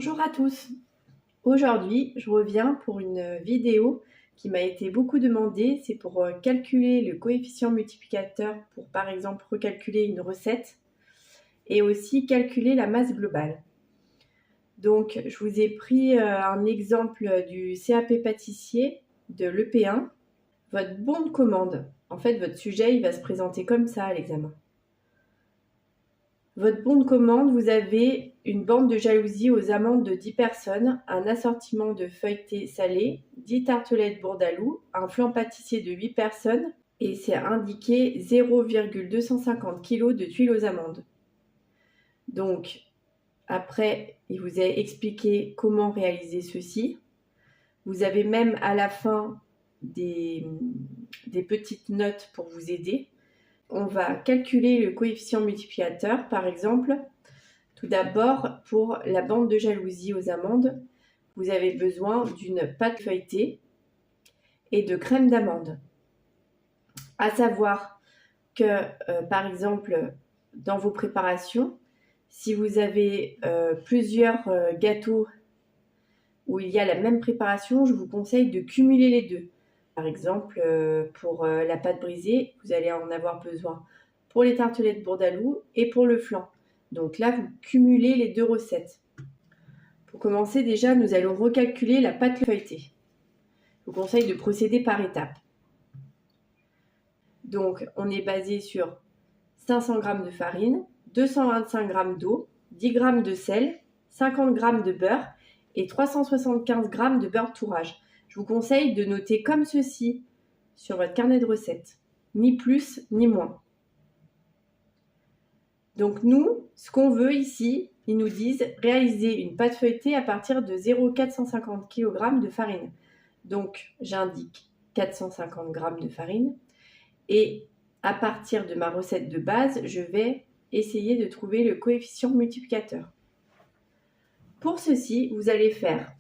Bonjour à tous. Aujourd'hui, je reviens pour une vidéo qui m'a été beaucoup demandée. C'est pour calculer le coefficient multiplicateur pour, par exemple, recalculer une recette et aussi calculer la masse globale. Donc, je vous ai pris un exemple du CAP pâtissier de l'EP1. Votre bon de commande, en fait, votre sujet, il va se présenter comme ça à l'examen. Votre bon de commande, vous avez une bande de jalousie aux amandes de 10 personnes, un assortiment de feuilletés salés, 10 tartelettes bourdaloue, un flan pâtissier de 8 personnes et c'est indiqué 0,250 kg de tuiles aux amandes. Donc, après, il vous a expliqué comment réaliser ceci. Vous avez même à la fin des petites notes pour vous aider. On va calculer le coefficient multiplicateur, par exemple. Tout d'abord, pour la bande de jalousie aux amandes, vous avez besoin d'une pâte feuilletée et de crème d'amande. À savoir que, par exemple, dans vos préparations, si vous avez plusieurs gâteaux où il y a la même préparation, je vous conseille de cumuler les deux. Par exemple, pour la pâte brisée, vous allez en avoir besoin pour les tartelettes bourdaloue et pour le flan. Donc là, vous cumulez les deux recettes. Pour commencer, déjà, nous allons recalculer la pâte feuilletée. Je vous conseille de procéder par étapes. Donc, on est basé sur 500 g de farine, 225 g d'eau, 10 g de sel, 50 g de beurre et 375 g de beurre de tourage. Je vous conseille de noter comme ceci sur votre carnet de recettes, ni plus ni moins. Donc nous, ce qu'on veut ici, ils nous disent réaliser une pâte feuilletée à partir de 0,450 kg de farine. Donc j'indique 450 g de farine et à partir de ma recette de base, je vais essayer de trouver le coefficient multiplicateur. Pour ceci, vous allez faire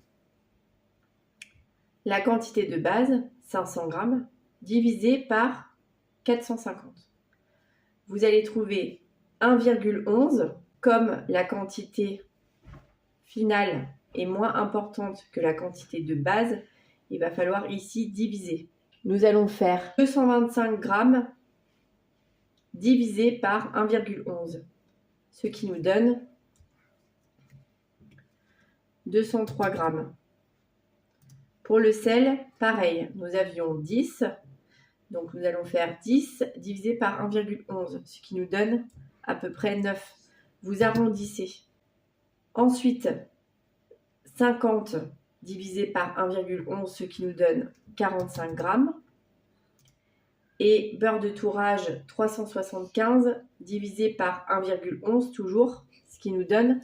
la quantité de base, 500 g, divisé par 450. Vous allez trouver 1,11. Comme la quantité finale est moins importante que la quantité de base, il va falloir ici diviser. Nous allons faire 225 g divisé par 1,11, ce qui nous donne 203 g. Pour le sel, pareil, nous avions 10, donc nous allons faire 10 divisé par 1,11, ce qui nous donne à peu près 9. Vous arrondissez. Ensuite, 50 divisé par 1,11, ce qui nous donne 45 g. Et beurre de tourage 375 divisé par 1,11 toujours, ce qui nous donne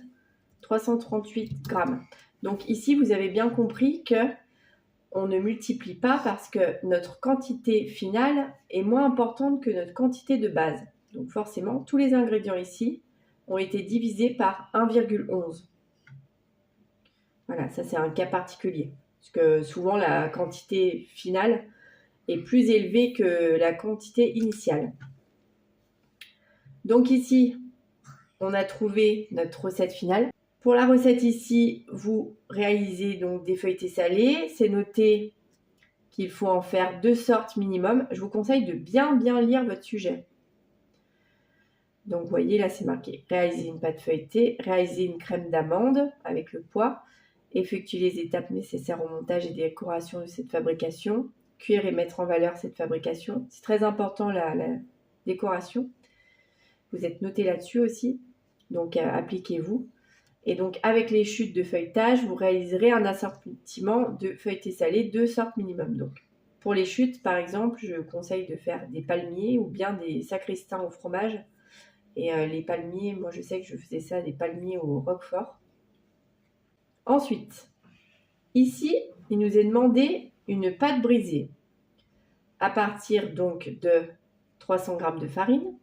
338 g. Donc ici, vous avez bien compris que on ne multiplie pas parce que notre quantité finale est moins importante que notre quantité de base. Donc forcément, tous les ingrédients ici ont été divisés par 1,11. Voilà, ça c'est un cas particulier. Parce que souvent la quantité finale est plus élevée que la quantité initiale. Donc ici, on a trouvé notre recette finale. Pour la recette ici, vous réalisez donc des feuilletés salés. C'est noté qu'il faut en faire 2 sortes minimum. Je vous conseille de bien lire votre sujet. Donc vous voyez là c'est marqué réaliser une pâte feuilletée, réaliser une crème d'amande avec le poids, effectuer les étapes nécessaires au montage et décoration de cette fabrication, cuire et mettre en valeur cette fabrication. C'est très important la décoration. Vous êtes noté là-dessus aussi, donc appliquez-vous. Et donc avec les chutes de feuilletage, vous réaliserez un assortiment de feuilletés salés, 2 sortes minimum. Donc pour les chutes, par exemple, je conseille de faire des palmiers ou bien des sacristains au fromage. Et les palmiers, moi je sais que je faisais ça, des palmiers au roquefort. Ensuite, ici, il nous est demandé une pâte brisée à partir donc de 300 g de farine.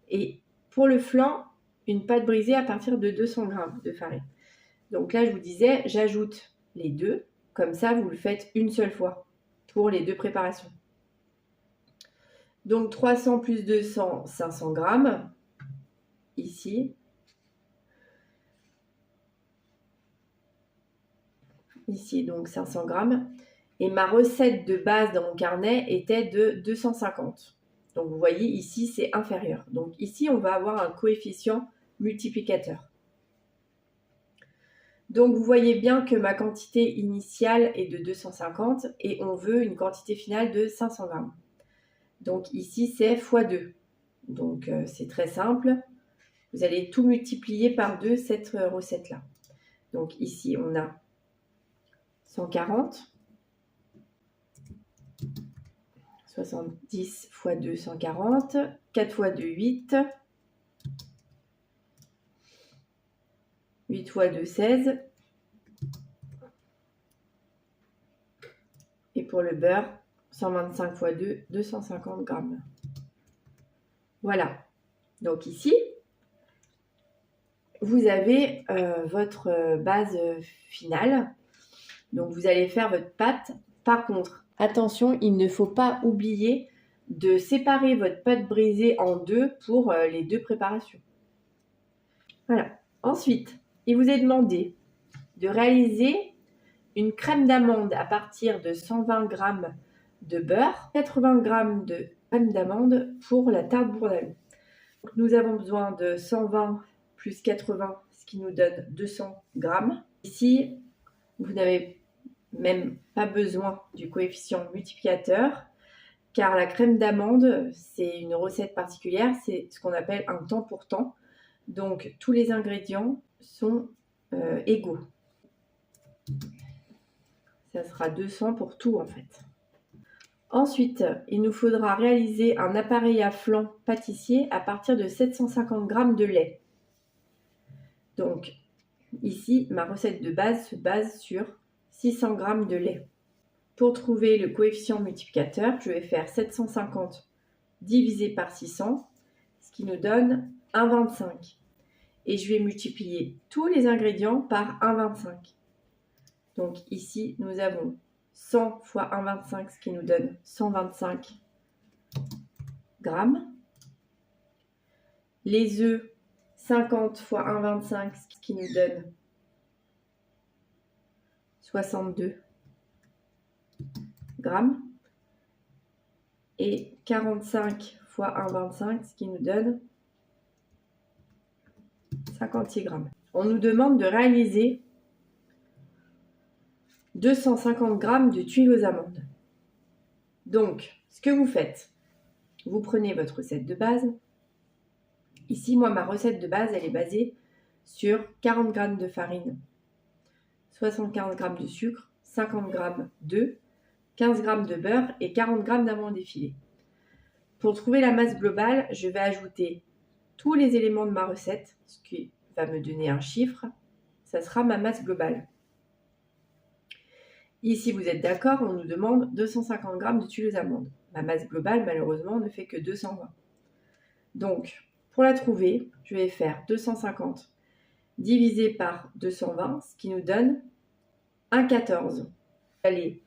Et pour le flan, une pâte brisée à partir de 200 g de farine. Donc là, je vous disais, j'ajoute les deux. Comme ça, vous le faites une seule fois pour les deux préparations. Donc 300 plus 200, 500 g. Ici. ici donc 500 grammes. Et ma recette de base dans mon carnet était de 250. Donc vous voyez ici c'est inférieur. Donc ici on va avoir un coefficient multiplicateur. Donc vous voyez bien que ma quantité initiale est de 250 et on veut une quantité finale de 500 grammes. Donc ici c'est x2. Donc c'est très simple. Vous allez tout multiplier par 2 cette recette-là. Donc ici on a 140. 70 x 2, 140. 4 x 2, 8. 8 x 2, 16. Et pour le beurre, 125 x 2, 250 grammes. Voilà. Donc ici, vous avez votre base finale. Donc vous allez faire votre pâte. Par contre, attention, il ne faut pas oublier de séparer votre pâte brisée en deux pour les deux préparations. Voilà. Ensuite, il vous est demandé de réaliser une crème d'amande à partir de 120 g de beurre, 80 g de crème d'amande pour la tarte bourdaloue. Nous avons besoin de 120 plus 80, ce qui nous donne 200 g. Ici, vous n'avez même pas besoin du coefficient multiplicateur, car la crème d'amande, c'est une recette particulière, c'est ce qu'on appelle un temps pour temps. Donc, tous les ingrédients sont égaux. Ça sera 200 pour tout en fait. Ensuite, il nous faudra réaliser un appareil à flan pâtissier à partir de 750 g de lait. Donc, ici, ma recette de base se base sur 600 g de lait. Pour trouver le coefficient multiplicateur, je vais faire 750 divisé par 600, ce qui nous donne 1,25. Et je vais multiplier tous les ingrédients par 1,25. Donc ici, nous avons 100 fois 1,25, ce qui nous donne 125 grammes. Les œufs, 50 fois 1,25, ce qui nous donne 62 grammes. Et 45 fois 1,25, ce qui nous donne 56 grammes. On nous demande de réaliser 250 g de tuiles aux amandes. Donc, ce que vous faites, vous prenez votre recette de base. Ici, moi, ma recette de base, elle est basée sur 40 g de farine, 75 g de sucre, 50 g d'œufs, 15 g de beurre et 40 g d'amandes effilées. Pour trouver la masse globale, je vais ajouter tous les éléments de ma recette, ce qui va me donner un chiffre. Ça sera ma masse globale. Ici, vous êtes d'accord, on nous demande 250 g de tuiles aux amandes. Ma masse globale, malheureusement, ne fait que 220. Donc, pour la trouver, je vais faire 250 divisé par 220, ce qui nous donne 1,14. Vous allez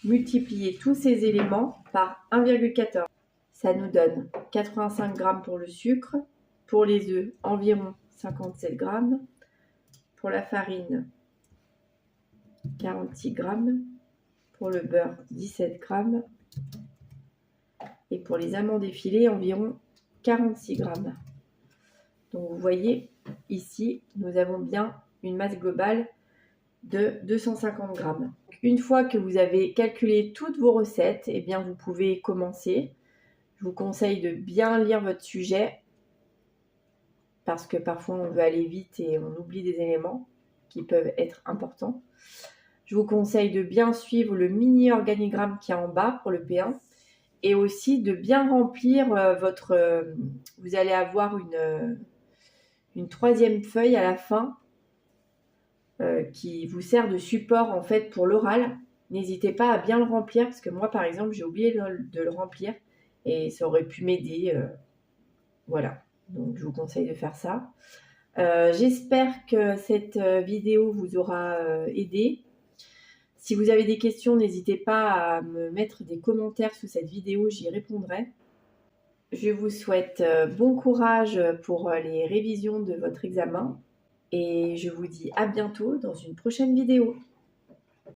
multiplier tous ces éléments par 1,14. Ça nous donne 85 g pour le sucre. Pour les œufs, environ 57 g. Pour la farine, 46 g. Pour le beurre, 17 g. Et pour les amandes effilées, environ 46 g. Donc vous voyez, ici, nous avons bien une masse globale de 250 g. Une fois que vous avez calculé toutes vos recettes, eh bien vous pouvez commencer. Je vous conseille de bien lire votre sujet parce que parfois on veut aller vite et on oublie des éléments qui peuvent être importants. Je vous conseille de bien suivre le mini organigramme qui est en bas pour le P1 et aussi de bien remplir vous allez avoir une troisième feuille à la fin qui vous sert de support en fait pour l'oral. N'hésitez pas à bien le remplir parce que moi par exemple j'ai oublié de le remplir et ça aurait pu m'aider. Voilà, donc je vous conseille de faire ça. J'espère que cette vidéo vous aura aidé. Si vous avez des questions, n'hésitez pas à me mettre des commentaires sous cette vidéo, j'y répondrai. Je vous souhaite bon courage pour les révisions de votre examen et je vous dis à bientôt dans une prochaine vidéo.